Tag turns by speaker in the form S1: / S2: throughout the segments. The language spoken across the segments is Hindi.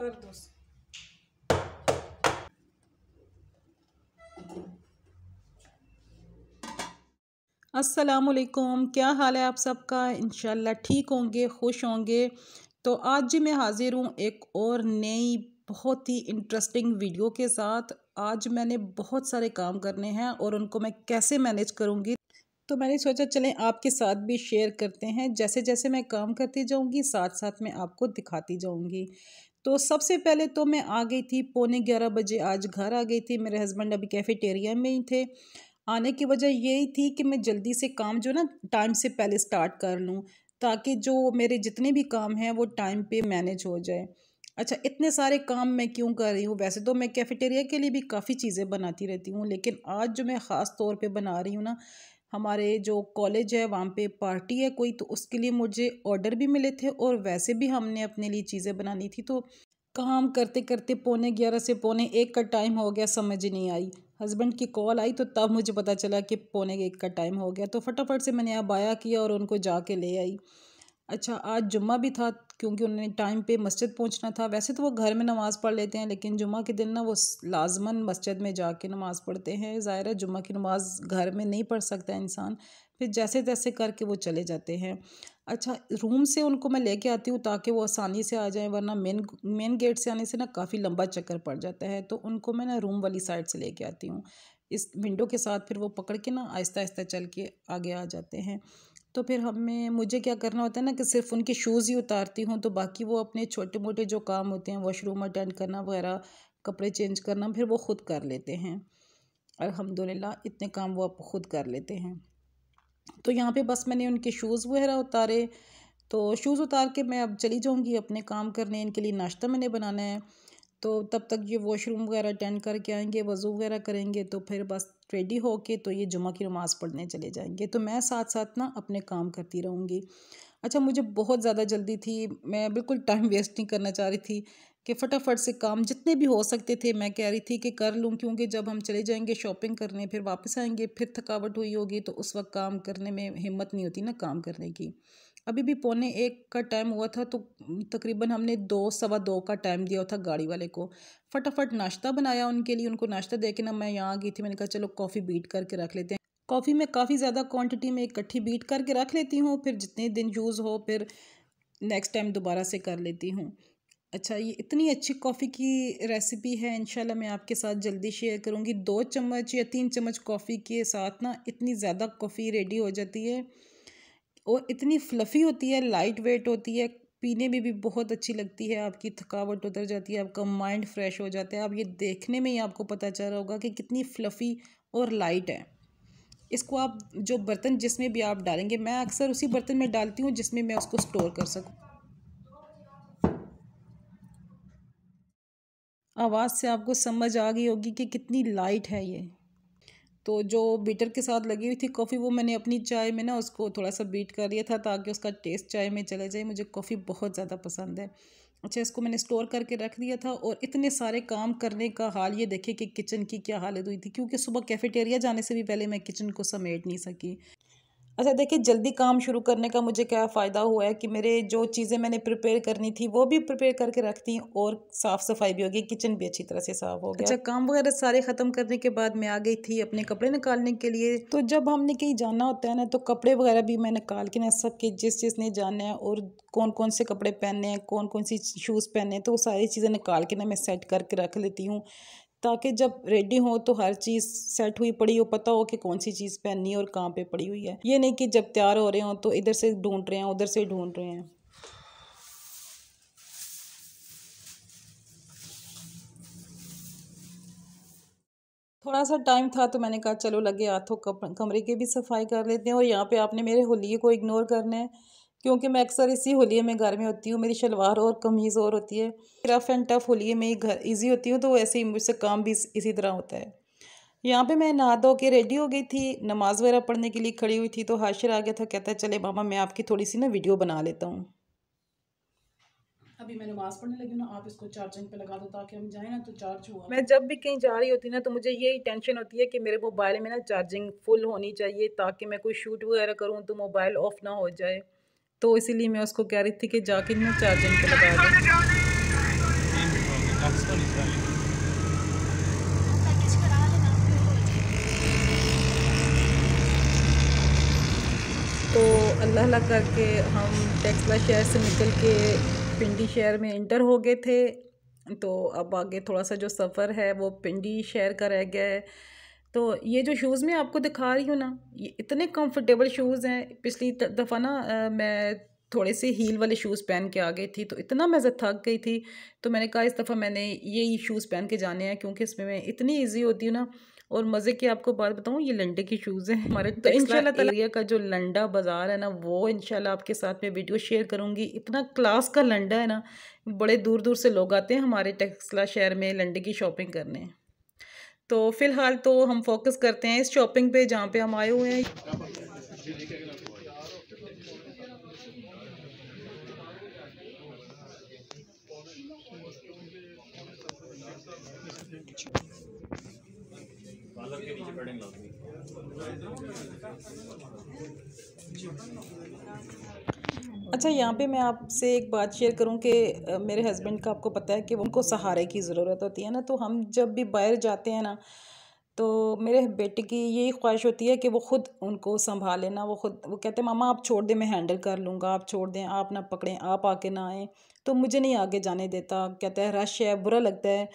S1: कर दो। अस्सलामुअलैकुम, क्या हाल है आप सबका। इंशाल्लाह ठीक होंगे, खुश होंगे। तो आज जी मैं हाजिर हूँ एक और नई बहुत ही इंटरेस्टिंग वीडियो के साथ। आज मैंने बहुत सारे काम करने हैं और उनको मैं कैसे मैनेज करूँगी, तो मैंने सोचा चलें आपके साथ भी शेयर करते हैं। जैसे जैसे मैं काम करती जाऊँगी साथ साथ मैं आपको दिखाती जाऊँगी। तो सबसे पहले तो मैं आ गई थी 11:15 बजे, आज घर आ गई थी। मेरे हस्बैंड अभी कैफेटेरिया में ही थे। आने की वजह यही थी कि मैं जल्दी से काम जो ना टाइम से पहले स्टार्ट कर लूँ, ताकि जो मेरे जितने भी काम हैं वो टाइम पे मैनेज हो जाए। अच्छा, इतने सारे काम मैं क्यों कर रही हूँ? वैसे तो मैं कैफेटेरिया के लिए भी काफ़ी चीज़ें बनाती रहती हूँ, लेकिन आज जो मैं ख़ास तौर पे बना रही हूँ ना, हमारे जो कॉलेज है वहाँ पे पार्टी है कोई, तो उसके लिए मुझे ऑर्डर भी मिले थे और वैसे भी हमने अपने लिए चीज़ें बनानी थी। तो काम करते करते 11:45 से 12:45 का टाइम हो गया, समझ ही नहीं आई। हस्बैंड की कॉल आई तो तब मुझे पता चला कि 12:45 का टाइम हो गया। तो फटाफट से मैंने अबाया किया और उनको जाके ले आई। अच्छा, आज जुम्मा भी था क्योंकि उन्होंने टाइम पे मस्जिद पहुंचना था। वैसे तो वो घर में नमाज़ पढ़ लेते हैं, लेकिन जुम्मा के दिन ना वो लाजमन मस्जिद में जाके नमाज़ पढ़ते हैं। ज़ाहिर है जुम्मा की नमाज़ घर में नहीं पढ़ सकता इंसान, फिर जैसे तैसे करके वो चले जाते हैं। अच्छा, रूम से उनको मैं लेके आती हूँ ताकि वो आसानी से आ जाएं, वरना मेन गेट से आने से ना काफ़ी लंबा चक्कर पड़ जाता है। तो उनको मैं ना रूम वाली साइड से लेके आती हूँ, इस विंडो के साथ फिर वो पकड़ के ना आहिस्ता आहिस्ता चल के आगे आ जाते हैं। तो फिर मुझे क्या करना होता है ना कि सिर्फ उनके शूज़ ही उतारती हूँ, तो बाकी वो अपने छोटे मोटे जो काम होते हैं, वॉशरूम अटेंड करना वगैरह, कपड़े चेंज करना, फिर वो ख़ुद कर लेते हैं। अल्हम्दुलिल्लाह इतने काम वो अब खुद कर लेते हैं। तो यहाँ पे बस मैंने उनके शूज़ वगैरह उतारे, तो शूज़ उतार के मैं अब चली जाऊँगी अपने काम करने। इनके लिए नाश्ता मैंने बनाना है, तो तब तक ये वॉशरूम वगैरह अटेंड करके आएंगे, वज़ू वगैरह करेंगे, तो फिर बस रेडी होके तो ये जुम्मा की नमाज़ पढ़ने चले जाएंगे। तो मैं साथ साथ ना अपने काम करती रहूँगी। अच्छा, मुझे बहुत ज़्यादा जल्दी थी, मैं बिल्कुल टाइम वेस्ट नहीं करना चाह रही थी कि फटाफट से काम जितने भी हो सकते थे मैं कह रही थी कि कर लूँ, क्योंकि जब हम चले जाएंगे शॉपिंग करने, फिर वापस आएंगे, फिर थकावट हुई होगी, तो उस वक्त काम करने में हिम्मत नहीं होती ना काम करने की। अभी भी 12:45 का टाइम हुआ था, तो तकरीबन हमने 2 सवा 2 का टाइम दिया था गाड़ी वाले को। फटाफट नाश्ता बनाया उनके लिए, उनको नाश्ता दे के ना मैं यहाँ आ गई थी। मैंने कहा चलो कॉफ़ी बीट करके रख लेते हैं। कॉफ़ी में काफ़ी ज़्यादा क्वांटिटी में इकट्ठी बीट करके रख लेती हूँ, फिर जितने दिन यूज़ हो फिर नेक्स्ट टाइम दोबारा से कर लेती हूँ। अच्छा, ये इतनी अच्छी कॉफ़ी की रेसिपी है, इंशाल्लाह मैं आपके साथ जल्दी शेयर करूँगी। 2 चम्मच या 3 चम्मच कॉफ़ी के साथ ना इतनी ज़्यादा कॉफ़ी रेडी हो जाती है और इतनी फ्लफ़ी होती है, लाइट वेट होती है, पीने में भी बहुत अच्छी लगती है। आपकी थकावट उतर जाती है, आपका माइंड फ्रेश हो जाता है। अब ये देखने में ही आपको पता चल रहा होगा कि कितनी फ्लफ़ी और लाइट है। इसको आप जो बर्तन जिसमें भी आप डालेंगे, मैं अक्सर उसी बर्तन में डालती हूँ जिसमें मैं उसको स्टोर कर सकूँ। आवाज़ से आपको समझ आ गई होगी कि कितनी लाइट है ये। तो जो बीटर के साथ लगी हुई थी कॉफ़ी, वो मैंने अपनी चाय में ना उसको थोड़ा सा बीट कर लिया था ताकि उसका टेस्ट चाय में चले जाए। मुझे कॉफ़ी बहुत ज़्यादा पसंद है। अच्छा, इसको मैंने स्टोर करके रख दिया था और इतने सारे काम करने का हाल ये देखे कि किचन की क्या हालत हुई थी, क्योंकि सुबह कैफेटेरिया जाने से भी पहले मैं किचन को समेट नहीं सकी। अच्छा देखिए, जल्दी काम शुरू करने का मुझे क्या फ़ायदा हुआ है कि मेरे जो चीज़ें मैंने प्रिपेयर करनी थी वो भी प्रिपेयर करके रख दी और साफ़ सफाई भी हो गई, किचन भी अच्छी तरह से साफ़ हो गया। अच्छा, काम वगैरह सारे ख़त्म करने के बाद मैं आ गई थी अपने कपड़े निकालने के लिए। तो जब हमने कहीं जाना होता है ना, तो कपड़े वगैरह भी मैं निकाल के ना सबके जिस जिसने जाना है और कौन कौन से कपड़े पहनने हैं, कौन कौन सी शूज़ पहनने हैं, तो वो सारी चीज़ें निकाल के ना मैं सेट करके रख लेती हूँ, ताकि जब रेडी हो तो हर चीज़ सेट हुई पड़ी हो, पता हो कि कौन सी चीज़ पहननी है और कहाँ पे पड़ी हुई है। ये नहीं कि जब तैयार हो रहे हो तो इधर से ढूंढ रहे हैं, उधर से ढूंढ रहे हैं। थोड़ा सा टाइम था तो मैंने कहा चलो लगे हाथों कमरे की भी सफाई कर लेते हैं। और यहाँ पे आपने मेरे होलिये को इग्नोर करना है, क्योंकि मैं अक्सर इसी होलिये में घर में होती हूँ। मेरी शलवार और कमीज़ और होती है, रफ़ एंड टफ होलिये में ही घर ईजी होती हूँ, तो ऐसे ही मुझसे काम भी इसी तरह होता है। यहाँ पे मैं नहा धो के रेडी हो गई थी, नमाज़ वगैरह पढ़ने के लिए खड़ी हुई थी, तो हाशिर आ गया था, कहता है चले मामा मैं आपकी थोड़ी सी ना वीडियो बना लेता हूँ। अभी मैं नमाज़ पढ़ने लगी हूँ ना, आप इसको चार्जिंग पे लगा दो ताकि हम जाए ना तो चार्ज हुआ। मैं जब भी कहीं जा रही होती ना तो मुझे यही टेंशन होती है कि मेरे मोबाइल में ना चार्जिंग फुल होनी चाहिए, ताकि मैं कोई शूट वगैरह करूँ तो मोबाइल ऑफ ना हो जाए। तो इसीलिए मैं उसको कह रही थी कि जाके ना चार्जिंग पे लगा दो। तो अल्लाह अल्लाह करके हम टेक्सला शहर से निकल के पिंडी शहर में इंटर हो गए थे। तो अब आगे थोड़ा सा जो सफ़र है वो पिंडी शहर का रह गया है। तो ये जो शूज़ मैं आपको दिखा रही हूँ ना, ये इतने कंफर्टेबल शूज़ हैं। पिछली दफ़ा ना मैं थोड़े से हील वाले शूज़ पहन के आ गई थी, तो इतना मैं थक गई थी। तो मैंने कहा इस दफ़ा मैंने यही शूज़ पहन के जाने हैं, क्योंकि इसमें मैं इतनी ईजी होती हूँ ना। और मज़े की आपको बात बताऊँ, ये लंडे की शूज़ हैं हमारे। तो इंशाल्लाह ताला एरिया का जो लंडा बाज़ार है ना, वो इंशाल्लाह आपके साथ में वीडियो शेयर करूँगी। इतना क्लास का लंडा है ना, बड़े दूर दूर से लोग आते हैं हमारे टेक्सला शहर में लंडे की शॉपिंग करने। तो फ़िलहाल तो हम फोकस करते हैं इस शॉपिंग पे जहाँ पे हम आए हुए हैं। अच्छा, यहाँ पे मैं आपसे एक बात शेयर करूँ कि मेरे हस्बैंड का आपको पता है कि उनको सहारे की ज़रूरत होती है ना। तो हम जब भी बाहर जाते हैं ना, तो मेरे बेटे की यही ख्वाहिश होती है कि वो ख़ुद उनको संभाले ना। वो कहते हैं मामा आप छोड़ दें, मैं हैंडल कर लूँगा, आप छोड़ दें, आप ना पकड़ें, आप आके ना आएँ। तो मुझे नहीं आगे जाने देता, कहता है रश है, बुरा लगता है।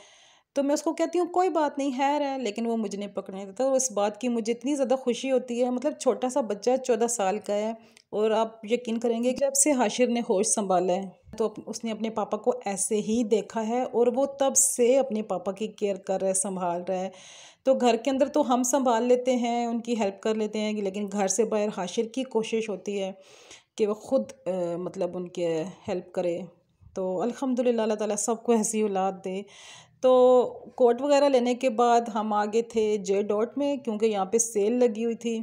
S1: तो मैं उसको कहती हूँ कोई बात नहीं, खैर है, लेकिन वो मुझे नहीं पकड़ने देता। और इस बात की मुझे इतनी ज़्यादा खुशी होती है। मतलब छोटा सा बच्चा है, 14 साल का है। और आप यकीन करेंगे कि जब से हाशिर ने होश संभाला है, तो उसने अपने पापा को ऐसे ही देखा है और वो तब से अपने पापा की केयर कर रहा है, संभाल रहा है। तो घर के अंदर तो हम संभाल लेते हैं, उनकी हेल्प कर लेते हैं, लेकिन घर से बाहर हाशिर की कोशिश होती है कि वो ख़ुद मतलब उनके हेल्प करे। तो अल्हम्दुलिल्लाह अल्लाह ताला सबको ऐसी औलाद दे। तो कोट वगैरह लेने के बाद हम आ गए थे जे डॉट में, क्योंकि यहाँ पे सेल लगी हुई थी।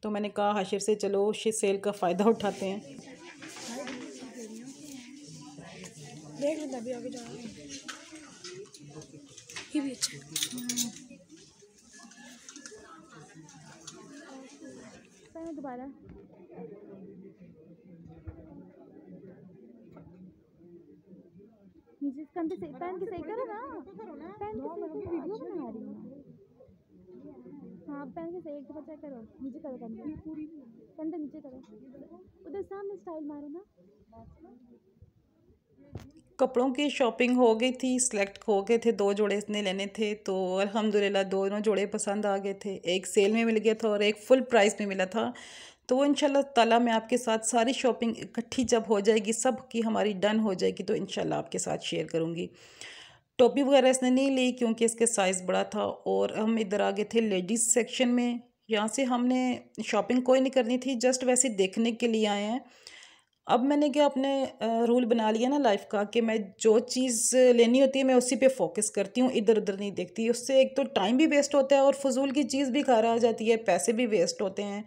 S1: तो मैंने कहा हाशिर से चलो सेल का फ़ायदा उठाते हैं। देख लेना अभी आगे जा रहा है, ये भी अच्छा है। दोबारा नीचे कंधे से पहन के सही करो ना, पहन के सही वीडियो बना रही हूँ। हाँ पहन के सही एक दफा चेक करो, नीचे करो कंधे, पूरी कंधे नीचे करो, उधर सामने स्टाइल मारो ना। कपड़ों की शॉपिंग हो गई थी, सिलेक्ट हो गए थे, 2 जोड़े इसने लेने थे। तो अल्हम्दुलिल्लाह दोनों जोड़े पसंद आ गए थे। एक सेल में मिल गया था और एक फुल प्राइस में मिला था। तो वो इंशाल्लाह ताला मैं आपके साथ सारी शॉपिंग इकट्ठी जब हो जाएगी, सब की हमारी डन हो जाएगी, तो इंशाल्लाह आपके साथ शेयर करूँगी। टोपी वगैरह इसने नहीं ली क्योंकि इसके साइज़ बड़ा था। और हम इधर आ गए थे लेडीज़ सेक्शन में। यहाँ से हमने शॉपिंग कोई नहीं करनी थी, जस्ट वैसे देखने के लिए आए हैं। अब मैंने क्या अपने रूल बना लिया ना लाइफ का, कि मैं जो चीज़ लेनी होती है मैं उसी पे फोकस करती हूँ, इधर उधर नहीं देखती। उससे एक तो टाइम भी वेस्ट होता है और फजूल की चीज़ भी खा जाती है, पैसे भी वेस्ट होते हैं।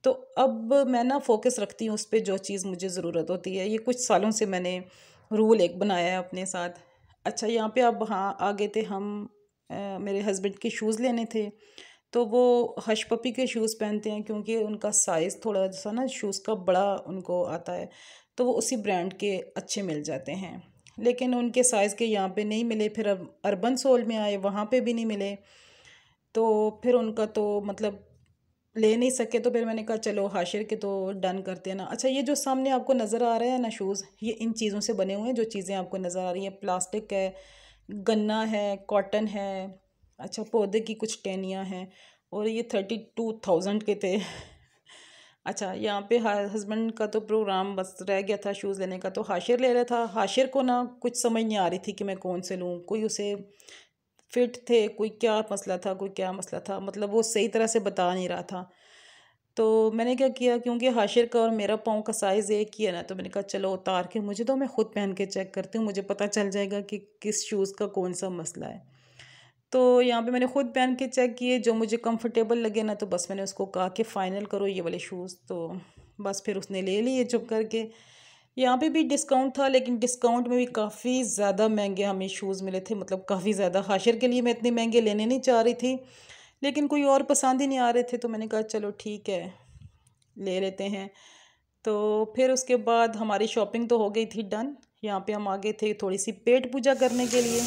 S1: तो अब मैं ना फोकस रखती हूँ उस पर जो चीज़ मुझे ज़रूरत होती है। ये कुछ सालों से मैंने रूल एक बनाया है अपने साथ। अच्छा, यहाँ पे अब हाँ आ गए थे हम, मेरे हस्बैंड के शूज़ लेने थे। तो वो हश पपी के शूज़ पहनते हैं, क्योंकि उनका साइज़ थोड़ा सा ना शूज़ का बड़ा उनको आता है। तो वो उसी ब्रांड के अच्छे मिल जाते हैं, लेकिन उनके साइज़ के यहाँ पे नहीं मिले। फिर अब अर्बन सोल में आए, वहाँ पे भी नहीं मिले। तो फिर उनका तो मतलब ले नहीं सके। तो फिर मैंने कहा चलो हाशिर के तो डन करते हैं ना। अच्छा, ये जो सामने आपको नज़र आ रहा है ना शूज़, ये इन चीज़ों से बने हुए हैं। जो चीज़ें आपको नज़र आ रही हैं, प्लास्टिक है, गन्ना है, कॉटन है, अच्छा पौधे की कुछ टहनियाँ हैं। और ये 32,000 के थे। अच्छा, यहाँ पे हस्बैंड का तो प्रोग्राम बस रह गया था शूज़ लेने का, तो हाशिर ले रहा था। हाशिर को ना कुछ समझ नहीं आ रही थी कि मैं कौन से लूँ। कोई उसे फिट थे, कोई क्या मसला था, कोई क्या मसला था, मतलब वो सही तरह से बता नहीं रहा था। तो मैंने क्या किया, क्योंकि हाशिर का और मेरा पाँव का साइज़ एक ही है ना, तो मैंने कहा चलो उतार के मुझे तो मैं ख़ुद पहन के चेक करती हूँ, मुझे पता चल जाएगा कि किस शूज़ का कौन सा मसला है। तो यहाँ पे मैंने ख़ुद पहन के चेक किए, जो मुझे कंफर्टेबल लगे ना, तो बस मैंने उसको कहा कि फ़ाइनल करो ये वाले शूज़। तो बस फिर उसने ले लिए चुप करके। यहाँ पे भी डिस्काउंट था, लेकिन डिस्काउंट में भी काफ़ी ज़्यादा महंगे हमें शूज़ मिले थे, मतलब काफ़ी ज़्यादा। हाशिर के लिए मैं इतने महंगे लेने नहीं चाह रही थी, लेकिन कोई और पसंद ही नहीं आ रहे थे, तो मैंने कहा चलो ठीक है ले लेते हैं। तो फिर उसके बाद हमारी शॉपिंग तो हो गई थी डन। यहाँ पे हम आ गए थे थोड़ी सी पेट पूजा करने के लिए।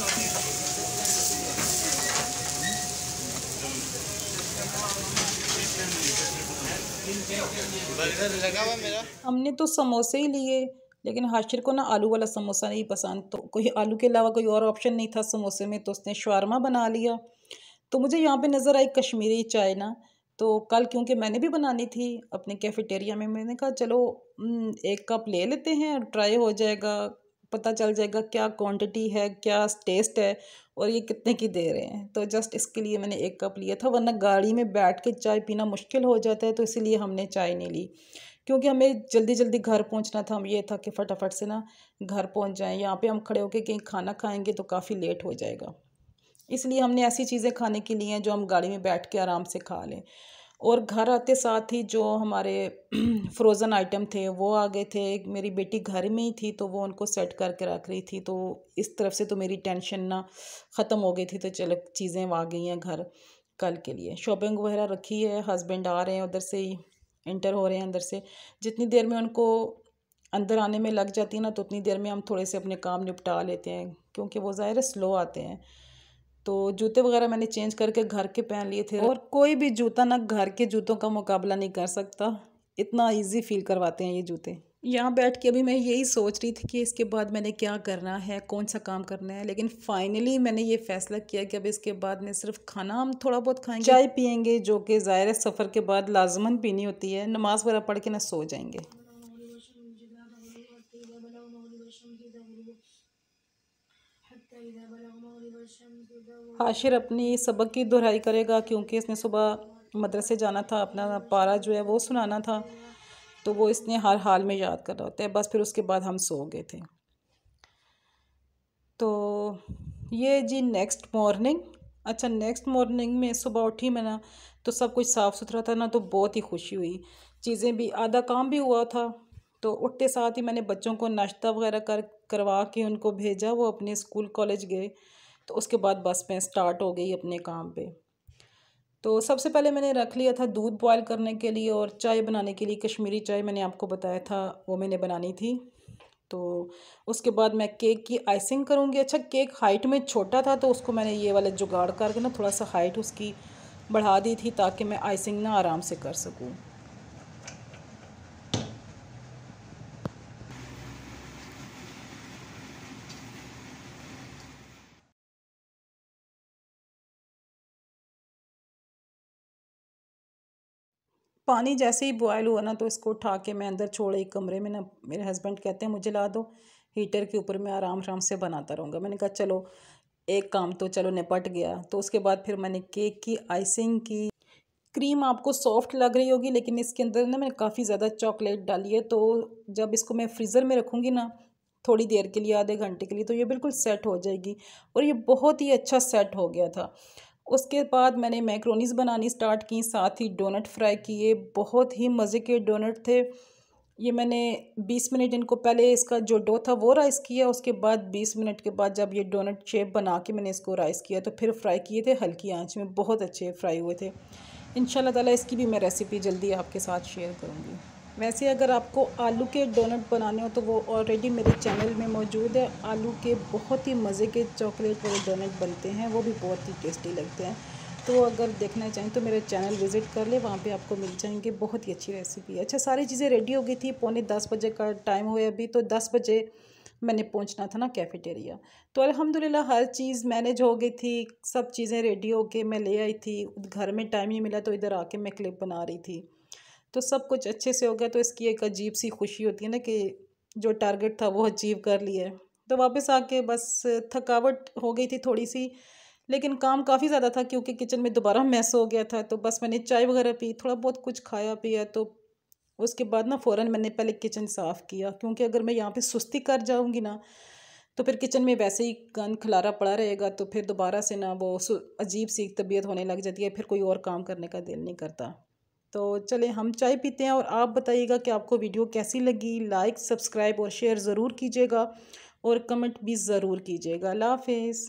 S2: बर्गर लगा हुआ मेरा।
S1: हमने तो समोसे ही लिए, लेकिन हाशिर को ना आलू वाला समोसा नहीं पसंद, तो कोई आलू के अलावा कोई और ऑप्शन नहीं था समोसे में, तो उसने शवारमा बना लिया। तो मुझे यहाँ पे नज़र आई कश्मीरी चाय ना, तो कल क्योंकि मैंने भी बनानी थी अपने कैफेटेरिया में, मैंने कहा चलो 1 कप ले लेते हैं, ट्राई हो जाएगा, पता चल जाएगा क्या क्वांटिटी है, क्या टेस्ट है और ये कितने की दे रहे हैं। तो जस्ट इसके लिए मैंने 1 कप लिया था, वरना गाड़ी में बैठ के चाय पीना मुश्किल हो जाता है, तो इसीलिए हमने चाय नहीं ली। क्योंकि हमें जल्दी जल्दी घर पहुंचना था, हम ये था कि फटाफट से ना घर पहुंच जाएं। यहाँ पे हम खड़े होके कहीं खाना खाएंगे तो काफ़ी लेट हो जाएगा, इसलिए हमने ऐसी चीज़ें खाने के लिए हैं जो हम गाड़ी में बैठ के आराम से खा लें। और घर आते साथ ही जो हमारे फ्रोज़न आइटम थे वो आ गए थे। मेरी बेटी घर में ही थी तो वो उनको सेट करके रख रही थी, तो इस तरफ से तो मेरी टेंशन ना ख़त्म हो गई थी। तो चलो चीज़ें आ गई हैं घर कल के लिए, शॉपिंग वगैरह रखी है, हस्बैंड आ रहे हैं उधर से ही, इंटर हो रहे हैं अंदर से। जितनी देर में उनको अंदर आने में लग जाती है ना, तो उतनी देर में हम थोड़े से अपने काम निपटा लेते हैं, क्योंकि वो ज़ाहिर है स्लो आते हैं। तो जूते वगैरह मैंने चेंज करके घर के पहन लिए थे, और कोई भी जूता ना घर के जूतों का मुकाबला नहीं कर सकता, इतना इजी फील करवाते हैं ये जूते। यहाँ बैठ के अभी मैं यही सोच रही थी कि इसके बाद मैंने क्या करना है, कौन सा काम करना है, लेकिन फाइनली मैंने ये फैसला किया कि अब इसके बाद में सिर्फ खाना हम थोड़ा बहुत खाएंगे, चाय पियेंगे, जो कि ज़ाहिर है सफ़र के बाद लाजमन पीनी होती है, नमाज वगैरह पढ़ के ना सो जाएंगे। हाशिर अपनी सबक की दोहराई करेगा, क्योंकि इसने सुबह मदरसे जाना था, अपना पारा जो है वो सुनाना था, तो वो इसने हर हाल में याद करना होता है। बस फिर उसके बाद हम सो गए थे। तो ये जी नेक्स्ट मॉर्निंग, अच्छा नेक्स्ट मॉर्निंग में सुबह उठी मैं ना, तो सब कुछ साफ़ सुथरा था ना, तो बहुत ही खुशी हुई। चीज़ें भी, आधा काम भी हुआ था। तो उठते साथ ही मैंने बच्चों को नाश्ता वगैरह करवा के उनको भेजा, वो अपने स्कूल कॉलेज गए। तो उसके बाद बस मैं स्टार्ट हो गई अपने काम पे। तो सबसे पहले मैंने रख लिया था दूध बॉयल करने के लिए, और चाय बनाने के लिए कश्मीरी चाय मैंने आपको बताया था वो मैंने बनानी थी। तो उसके बाद मैं केक की आइसिंग करूँगी। अच्छा, केक हाइट में छोटा था, तो उसको मैंने ये वाला जुगाड़ करके ना थोड़ा सा हाइट उसकी बढ़ा दी थी, ताकि मैं आइसिंग ना आराम से कर सकूँ। पानी जैसे ही बॉयल हुआ ना, तो इसको उठा के मैं अंदर छोड़, एक कमरे में ना, मेरे हस्बैंड कहते हैं मुझे ला दो हीटर के ऊपर, मैं आराम आराम से बनाता रहूँगा। मैंने कहा चलो एक काम तो चलो निपट गया। तो उसके बाद फिर मैंने केक की आइसिंग की। क्रीम आपको सॉफ्ट लग रही होगी, लेकिन इसके अंदर ना मैंने काफ़ी ज़्यादा चॉकलेट डाली है, तो जब इसको मैं फ्रीज़र में रखूँगी ना थोड़ी देर के लिए, आधे घंटे के लिए, तो ये बिल्कुल सेट हो जाएगी। और ये बहुत ही अच्छा सेट हो गया था। उसके बाद मैंने मैक्रोनीज़ बनानी स्टार्ट की, साथ ही डोनट फ्राई किए, बहुत ही मज़े के डोनट थे। ये मैंने 20 मिनट इनको, पहले इसका जो डो था वो राइस किया, उसके बाद 20 मिनट के बाद जब ये डोनट शेप बना के मैंने इसको राइस किया, तो फिर फ्राई किए थे हल्की आंच में, बहुत अच्छे फ्राई हुए थे। इंशाल्लाह ताला इसकी भी मैं रेसिपी जल्दी आपके साथ शेयर करूँगी। वैसे अगर आपको आलू के डोनट बनाने हो तो वो ऑलरेडी मेरे चैनल में मौजूद है। आलू के बहुत ही मज़े के चॉकलेट वाले डोनट बनते हैं, वो भी बहुत ही टेस्टी लगते हैं। तो अगर देखना चाहें तो मेरे चैनल विज़िट कर ले, वहाँ पे आपको मिल जाएंगे, बहुत ही अच्छी रेसिपी है। अच्छा, सारी चीज़ें रेडी हो गई थी, 9:45 बजे का टाइम हुआ अभी, तो 10 बजे मैंने पहुंचना था ना कैफेटेरिया। तो अल्हम्दुलिल्लाह हर चीज़ मैनेज हो गई थी, सब चीज़ें रेडी हो के मैं ले आई थी। घर में टाइम नहीं मिला, तो इधर आके मैं क्लिप बना रही थी। तो सब कुछ अच्छे से हो गया, तो इसकी एक अजीब सी खुशी होती है ना कि जो टारगेट था वो अचीव कर लिया है। तो वापस आके बस थकावट हो गई थी थोड़ी सी, लेकिन काम काफ़ी ज़्यादा था, क्योंकि किचन में दोबारा मैस हो गया था। तो बस मैंने चाय वगैरह पी, थोड़ा बहुत कुछ खाया पिया, तो उसके बाद ना फ़ौरन मैंने पहले किचन साफ़ किया, क्योंकि अगर मैं यहाँ पे सुस्ती कर जाऊँगी ना, तो फिर किचन में वैसे ही गंद खलारा पड़ा रहेगा, तो फिर दोबारा से ना वो अजीब सी तबीयत होने लग जाती है, फिर कोई और काम करने का दिल नहीं करता। तो चले हम चाय पीते हैं, और आप बताइएगा कि आपको वीडियो कैसी लगी। लाइक, सब्सक्राइब और शेयर ज़रूर कीजिएगा, और कमेंट भी ज़रूर कीजिएगा। अल्लाह हाफ़िज़।